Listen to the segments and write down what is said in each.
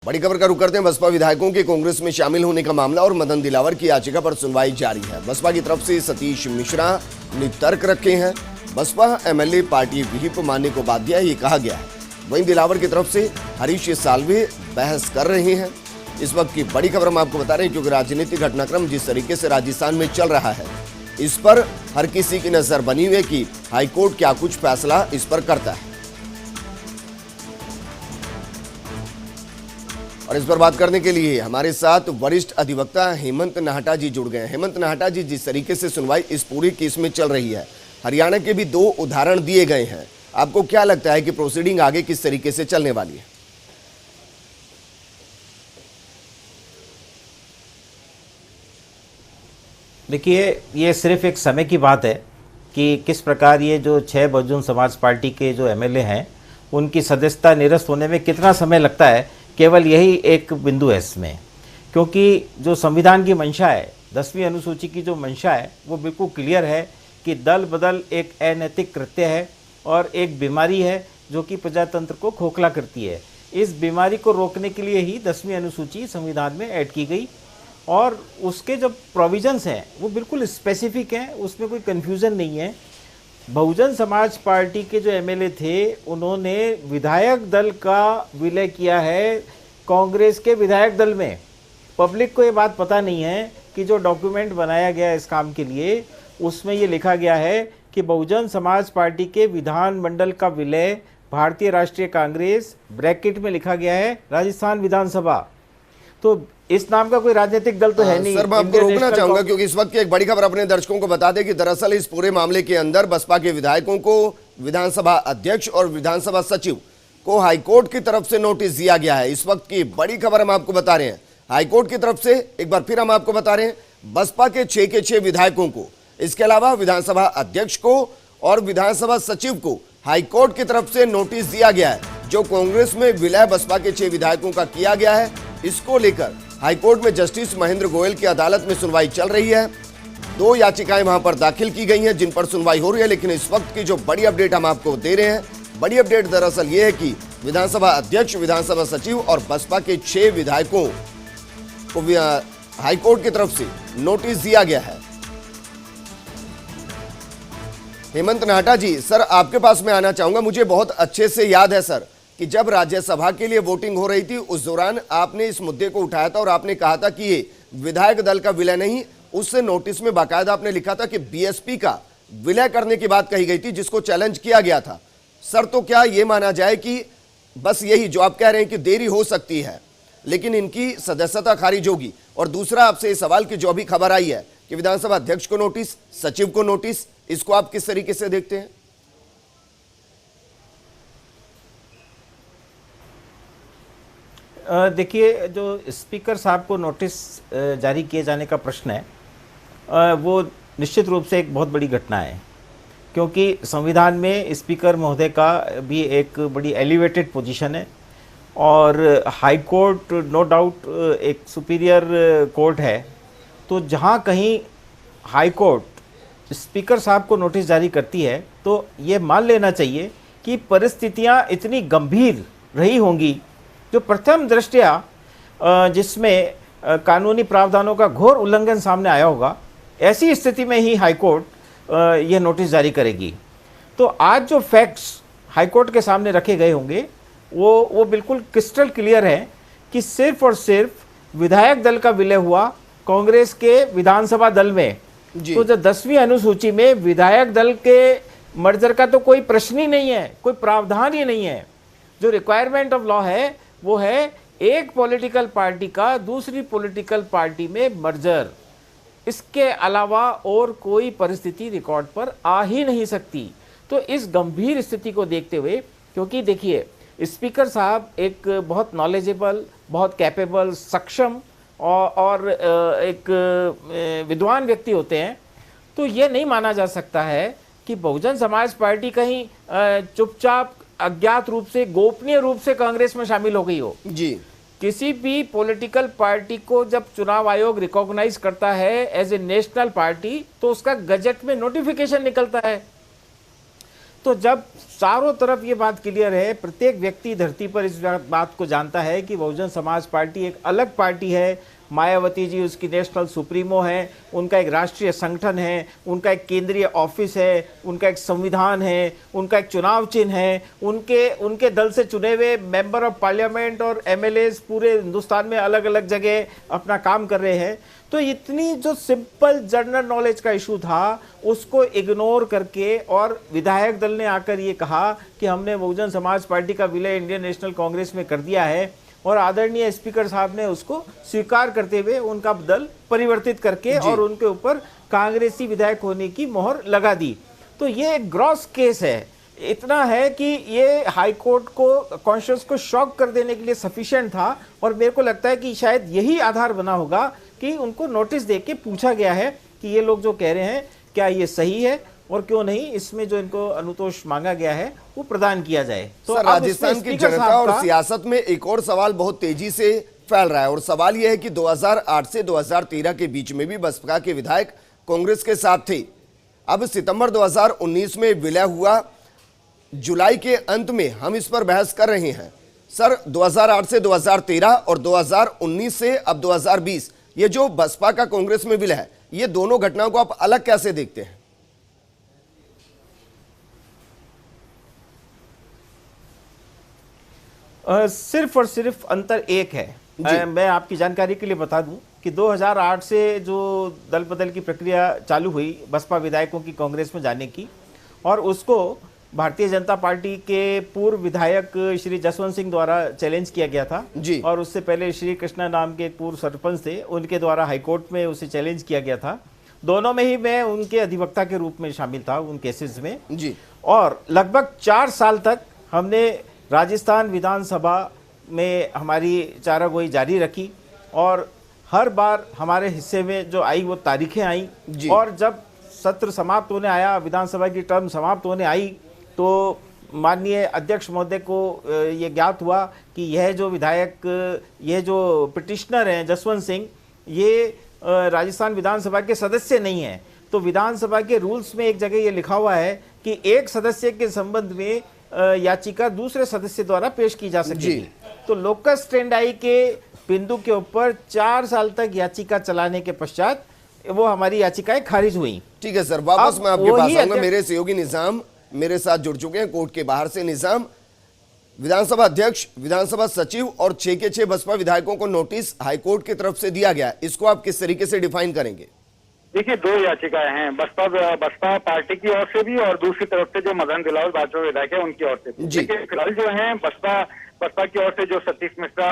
बड़ी खबर का रुख करते हैं बसपा विधायकों के कांग्रेस में शामिल होने का मामला और मदन दिलावर की याचिका पर सुनवाई जारी है। बसपा की तरफ से सतीश मिश्रा ने तर्क रखे हैं। बसपा एमएलए पार्टी व्हिप मानने को बाध्य है, ये कहा गया है। वहीं दिलावर की तरफ से हरीश साल्वे बहस कर रहे हैं। इस वक्त की बड़ी खबर हम आपको बता रहे हैं, क्योंकि राजनीतिक घटनाक्रम जिस तरीके से राजस्थान में चल रहा है, इस पर हर किसी की नजर बनी हुई है कि हाईकोर्ट क्या कुछ फैसला इस पर करता है। और इस पर बात करने के लिए हमारे साथ वरिष्ठ अधिवक्ता हेमंत नाहटा जी जुड़ गए हैं। हेमंत नाहटा जी, जिस तरीके से सुनवाई इस पूरी केस में चल रही है, हरियाणा के भी 2 उदाहरण दिए गए हैं, आपको क्या लगता है कि प्रोसीडिंग आगे किस तरीके से चलने वाली है? देखिए, ये सिर्फ एक समय की बात है कि किस प्रकार ये जो 6 बहुजन समाज पार्टी के जो एमएलए हैं, उनकी सदस्यता निरस्त होने में कितना समय लगता है, केवल यही एक बिंदु है इसमें। क्योंकि जो संविधान की मंशा है, 10वीं अनुसूची की जो मंशा है, वो बिल्कुल क्लियर है कि दल बदल एक अनैतिक कृत्य है और एक बीमारी है जो कि प्रजातंत्र को खोखला करती है। इस बीमारी को रोकने के लिए ही 10वीं अनुसूची संविधान में ऐड की गई और उसके जो प्रोविजंस हैं वो बिल्कुल स्पेसिफिक हैं, उसमें कोई कन्फ्यूज़न नहीं है। बहुजन समाज पार्टी के जो एमएलए थे, उन्होंने विधायक दल का विलय किया है कांग्रेस के विधायक दल में। पब्लिक को ये बात पता नहीं है कि जो डॉक्यूमेंट बनाया गया इस काम के लिए, उसमें ये लिखा गया है कि बहुजन समाज पार्टी के विधानमंडल का विलय भारतीय राष्ट्रीय कांग्रेस, ब्रैकेट में लिखा गया है राजस्थान विधानसभा। तो इस नाम का कोई राजनीतिक दल तो है नहीं। सर, मैं आपको रोकना चाहूंगा क्योंकि इस वक्त की एक बड़ी खबर अपने दर्शकों को बता दें कि दरअसल इस पूरे मामले के अंदर बसपा के विधायकों को विधानसभा अध्यक्ष और विधानसभा सचिव को हाईकोर्ट की तरफ से नोटिस दिया गया है। इस वक्त की बड़ी खबर हम आपको बता रहे हैं, हाईकोर्ट की तरफ से एक बार फिर हम आपको बता रहे हैं, बसपा के 6 के 6 विधायकों को, इसके अलावा विधानसभा अध्यक्ष को और विधानसभा सचिव को हाईकोर्ट की तरफ से नोटिस दिया गया है। जो कांग्रेस में विलय बसपा के 6 विधायकों का किया गया है, इसको लेकर हाईकोर्ट में जस्टिस महेंद्र गोयल की अदालत में सुनवाई चल रही है। 2 याचिकाएं वहां पर दाखिल की गई हैं जिन पर सुनवाई हो रही है। लेकिन इस वक्त की जो बड़ी अपडेट हम आपको दे रहे हैं, बड़ी अपडेट दरअसल ये है कि विधानसभा अध्यक्ष, विधानसभा सचिव और बसपा के 6 विधायकों को हाईकोर्ट की तरफ से नोटिस दिया गया है। हेमंत नाहटा जी, सर आपके पास मैं आना चाहूंगा। मुझे बहुत अच्छे से याद है सर कि जब राज्यसभा के लिए वोटिंग हो रही थी, उस दौरान आपने इस मुद्दे को उठाया था और आपने कहा था कि ये विधायक दल का विलय नहीं, उससे नोटिस में बाकायदा आपने लिखा था कि बीएसपी का विलय करने की बात कही गई थी, जिसको चैलेंज किया गया था। सर, तो क्या ये माना जाए कि बस यही जो आप कह रहे हैं कि देरी हो सकती है लेकिन इनकी सदस्यता खारिज होगी? और दूसरा आपसे इस सवाल की जो अभी खबर आई है कि विधानसभा अध्यक्ष को नोटिस, सचिव को नोटिस, इसको आप किस तरीके से देखते हैं? देखिए, जो स्पीकर साहब को नोटिस जारी किए जाने का प्रश्न है, वो निश्चित रूप से एक बहुत बड़ी घटना है, क्योंकि संविधान में स्पीकर महोदय का भी एक बड़ी एलिवेटेड पोजीशन है और हाई कोर्ट नो डाउट एक सुपीरियर कोर्ट है। तो जहाँ कहीं हाई कोर्ट स्पीकर साहब को नोटिस जारी करती है, तो ये मान लेना चाहिए कि परिस्थितियाँ इतनी गंभीर रही होंगी जो प्रथम दृष्टया जिसमें कानूनी प्रावधानों का घोर उल्लंघन सामने आया होगा, ऐसी स्थिति में ही हाईकोर्ट यह नोटिस जारी करेगी। तो आज जो फैक्ट्स हाईकोर्ट के सामने रखे गए होंगे वो बिल्कुल क्रिस्टल क्लियर है कि सिर्फ और सिर्फ विधायक दल का विलय हुआ कांग्रेस के विधानसभा दल में। तो जो 10वीं अनुसूची में विधायक दल के मर्जर का तो कोई प्रश्न ही नहीं है, कोई प्रावधान ही नहीं है। जो रिक्वायरमेंट ऑफ लॉ है वो है एक पॉलिटिकल पार्टी का दूसरी पॉलिटिकल पार्टी में मर्जर। इसके अलावा और कोई परिस्थिति रिकॉर्ड पर आ ही नहीं सकती। तो इस गंभीर स्थिति को देखते हुए, क्योंकि देखिए स्पीकर साहब एक बहुत नॉलेजेबल, बहुत कैपेबल, सक्षम और एक विद्वान व्यक्ति होते हैं, तो ये नहीं माना जा सकता है कि बहुजन समाज पार्टी कहीं चुपचाप अज्ञात रूप से, गोपनीय रूप से कांग्रेस में शामिल हो गई हो। जी, किसी भी पॉलिटिकल पार्टी को जब चुनाव आयोग रिकॉग्नाइज करता है एज ए नेशनल पार्टी, तो उसका गजट में नोटिफिकेशन निकलता है। तो जब चारों तरफ ये बात क्लियर है, प्रत्येक व्यक्ति धरती पर इस बात को जानता है कि बहुजन समाज पार्टी एक अलग पार्टी है, मायावती जी उसकी नेशनल सुप्रीमो है, उनका एक राष्ट्रीय संगठन है, उनका एक केंद्रीय ऑफिस है, उनका एक संविधान है, उनका एक चुनाव चिन्ह है, उनके दल से चुने हुए मेंबर ऑफ पार्लियामेंट और एमएलएज पूरे हिंदुस्तान में अलग अलग जगह अपना काम कर रहे हैं। तो इतनी जो सिंपल जनरल नॉलेज का इशू था उसको इग्नोर करके और विधायक दल ने आकर ये कहा कि हमने बहुजन समाज पार्टी का विलय इंडियन नेशनल कांग्रेस में कर दिया है, और आदरणीय स्पीकर साहब ने उसको स्वीकार करते हुए उनका दल परिवर्तित करके और उनके ऊपर कांग्रेसी विधायक होने की मोहर लगा दी। तो ये एक ग्रॉस केस है, इतना है कि ये हाई कोर्ट को कॉन्शियस को शॉक कर देने के लिए सफिशिएंट था, और मेरे को लगता है कि शायद यही आधार बना होगा कि उनको नोटिस देके पूछा गया है कि ये लोग जो कह रहे हैं क्या ये सही है और क्यों नहीं, इसमें जो इनको अनुतोष मांगा गया है वो प्रदान किया जाए। तो सर, राजस्थान की जनता और सियासत में एक और सवाल बहुत तेजी से फैल रहा है, और सवाल यह है कि 2008 से 2013 के बीच में भी बसपा के विधायक कांग्रेस के साथ थे। अब सितंबर 2019 में विलय हुआ, जुलाई के अंत में हम इस पर बहस कर रहे हैं। सर, 2008 से 2013 और 2019 से अब 2020, ये जो बसपा का कांग्रेस में विलय है, ये दोनों घटनाओं को आप अलग कैसे देखते हैं? सिर्फ और सिर्फ अंतर एक है। मैं आपकी जानकारी के लिए बता दूं कि 2008 से जो दल बदल की प्रक्रिया चालू हुई बसपा विधायकों की कांग्रेस में जाने की, और उसको भारतीय जनता पार्टी के पूर्व विधायक श्री जसवंत सिंह द्वारा चैलेंज किया गया था जी। और उससे पहले श्री कृष्णा नाम के एक पूर्व सरपंच थे, उनके द्वारा हाईकोर्ट में उसे चैलेंज किया गया था। दोनों में ही मैं उनके अधिवक्ता के रूप में शामिल था उन केसेस में जी। और लगभग 4 साल तक हमने राजस्थान विधानसभा में हमारी चारागोई जारी रखी, और हर बार हमारे हिस्से में जो आई वो तारीखें आई, और जब सत्र समाप्त होने आया, विधानसभा की टर्म समाप्त होने आई, तो माननीय अध्यक्ष महोदय को ये ज्ञात हुआ कि यह जो विधायक, यह जो पिटिशनर हैं जसवंत सिंह, ये राजस्थान विधानसभा के सदस्य नहीं हैं। तो विधानसभा के रूल्स में एक जगह ये लिखा हुआ है कि एक सदस्य के संबंध में याचिका दूसरे सदस्य द्वारा पेश की जा सकेगी। तो लोकस स्टेंडाई के बिंदु के ऊपर 4 साल तक याचिका चलाने के पश्चात वो हमारी याचिकाएं खारिज हुई। ठीक है सर, वापस मैं आपके पास आऊंगा। मेरे सहयोगी निजाम मेरे साथ जुड़ चुके हैं कोर्ट के बाहर से। निजाम, विधानसभा अध्यक्ष, विधानसभा सचिव और 6 के 6 बसपा विधायकों को नोटिस हाईकोर्ट की तरफ से दिया गया, इसको आप किस तरीके से डिफाइन करेंगे? देखिए, 2 याचिकाएं हैं, बसपा पार्टी की ओर से भी और दूसरी तरफ से जो मदन दिलावर भाजपा विधायक है उनकी ओर से भी। देखिए, फिलहाल जो है बसपा की ओर से जो सतीश मिश्रा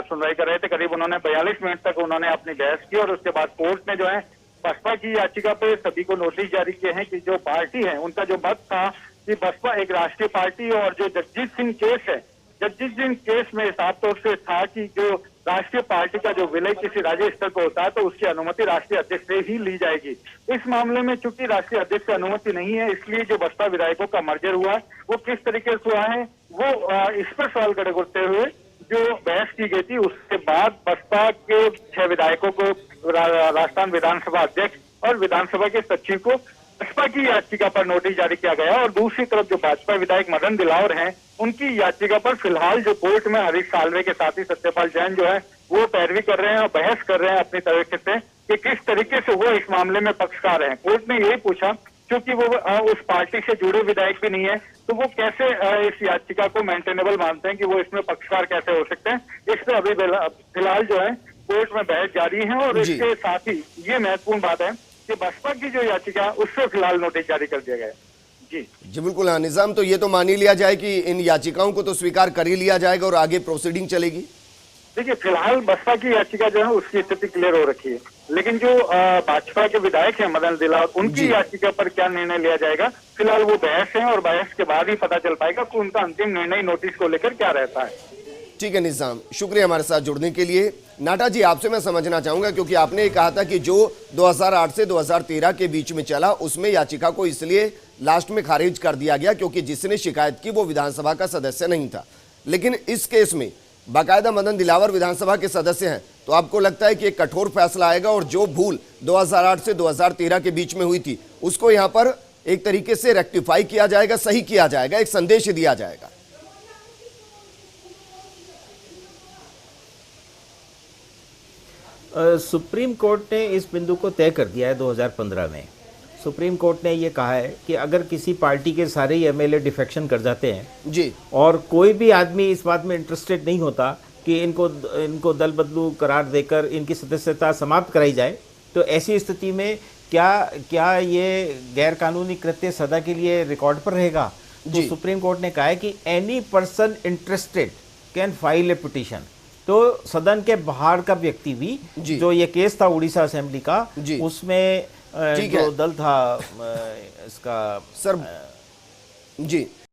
सुनवाई कर रहे थे, करीब उन्होंने 42 मिनट तक उन्होंने अपनी बहस की, और उसके बाद कोर्ट ने जो है बसपा की याचिका पे सभी को नोटिस जारी किए हैं कि जो पार्टी है उनका जो मत था कि बसपा एक राष्ट्रीय पार्टी, और जो जगजीत सिंह केस है, जगजीत सिंह केस में साफ तौर से था कि जो राष्ट्रीय पार्टी का जो विलय किसी राज्य स्तर पर होता है तो उसकी अनुमति राष्ट्रीय अध्यक्ष से ही ली जाएगी। इस मामले में चूंकि राष्ट्रीय अध्यक्ष से अनुमति नहीं है, इसलिए जो बसपा विधायकों का मर्जर हुआ वो किस तरीके से हुआ है वो इस पर सवाल खड़े करते हुए जो बहस की गई थी, उसके बाद बसपा के 6 विधायकों को राजस्थान विधानसभा अध्यक्ष और विधानसभा के सचिव को बसपा की याचिका पर नोटिस जारी किया गया, और दूसरी तरफ जो भाजपा विधायक मदन दिलावर हैं उनकी याचिका पर फिलहाल जो कोर्ट में हरीश साल्वे के साथ ही सत्यपाल जैन जो है वो पैरवी कर रहे हैं और बहस कर रहे हैं अपनी तरीके से कि किस तरीके से वो इस मामले में पक्षकार हैं। कोर्ट ने यही पूछा, क्योंकि वो उस पार्टी से जुड़े विधायक भी नहीं है, तो वो कैसे इस याचिका को मेंटेनेबल मानते हैं कि वो इसमें पक्षकार कैसे हो सकते हैं। इस पर अभी फिलहाल जो है कोर्ट में बहस जारी है, और इसके साथ ही ये महत्वपूर्ण बात है कि बसपा की जो याचिका उससे फिलहाल नोटिस जारी कर दिया गया है। जी बिल्कुल। हाँ निजाम, तो ये तो मान ही लिया जाए कि इन याचिकाओं को तो स्वीकार कर ही लिया जाएगा और आगे प्रोसीडिंग चलेगी। देखिए, फिलहाल बसपा की याचिका जो है उसकी स्थिति क्लियर हो रखी है, लेकिन जो भाजपा के विधायक हैं मदन दिलावर, उनकी याचिका पर क्या निर्णय लिया जाएगा, फिलहाल वो बहस है, और बहस के बाद ही पता चल पाएगा कि उनका अंतिम निर्णय नोटिस को लेकर क्या रहता है। ठीक है निजाम, शुक्रिया हमारे साथ जुड़ने के लिए। नाटा जी, आपसे मैं समझना चाहूंगा, क्योंकि आपने कहा था कि जो 2008 से 2013 के बीच में चला उसमें याचिका को इसलिए लास्ट में खारिज कर दिया गया क्योंकि जिसने शिकायत की वो विधानसभा का सदस्य नहीं था, लेकिन इस केस में बाकायदा मदन दिलावर विधानसभा के सदस्य हैं, तो आपको लगता है कि एक कठोर फैसला आएगा और जो भूल 2008 से 2013 के बीच में हुई थी उसको यहाँ पर एक तरीके से रेक्टिफाई किया जाएगा, सही किया जाएगा, एक संदेश दिया जाएगा। सुप्रीम कोर्ट ने इस बिंदु को तय कर दिया है 2015 में। सुप्रीम कोर्ट ने ये कहा है कि अगर किसी पार्टी के सारे ही एमएलए डिफेक्शन कर जाते हैं जी, और कोई भी आदमी इस बात में इंटरेस्टेड नहीं होता कि इनको दल बदलू करार देकर इनकी सदस्यता समाप्त कराई जाए, तो ऐसी स्थिति में क्या ये गैर कानूनी कृत्य सदा के लिए रिकॉर्ड पर रहेगा? तो सुप्रीम कोर्ट ने कहा है कि any person interested can file A petition. तो सदन के बाहर का व्यक्ति भी, जो ये केस था उड़ीसा असेंबली का, उसमें जो दल था इसका सर जी